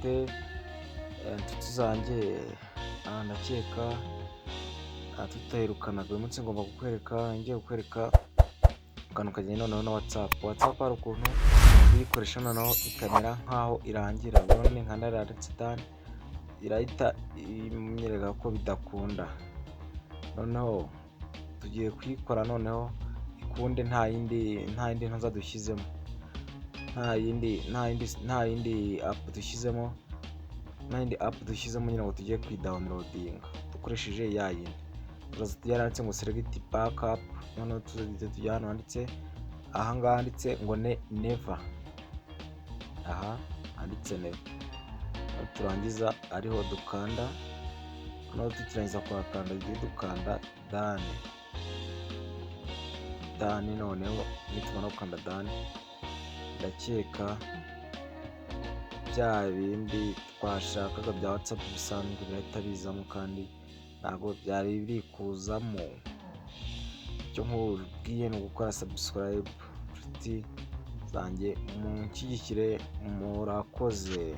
bite inshuti zanjye, ndakeka tutaherukanaga. Uyu munsi ngomba ngiye kukwereka akantu kajyanye noneho na WhatsApp. Hari ukuntu uyikoresha noneho ikamera nkaho irangira, none nka nararetse done irahita imyereka ko bidakunda. Noneho tugiye kuyikora noneho ikunde nta yindi ntaza dushyizemo, nta yindi app dushyizemo nyine ngo tugiye kwidownloadinga dukoresheje ya yindi. Yaranditse ngo select backup, noneho tujya hano handitse ahangaha handitse ngo never, handitse never. Turangiza ariho dukanda, noneho tukirangiza kuhakanda dukanda done. Noneho nitumara gukanda done, ndakeka bya bindi twashakaga bya WhatsApp bisanzwe birahita bizamo, kandi ntabwo byari biri kuzamo. Icyo nkubwiye ni ugukora subscribe, inshuti zanjye munshyigikire, murakoze.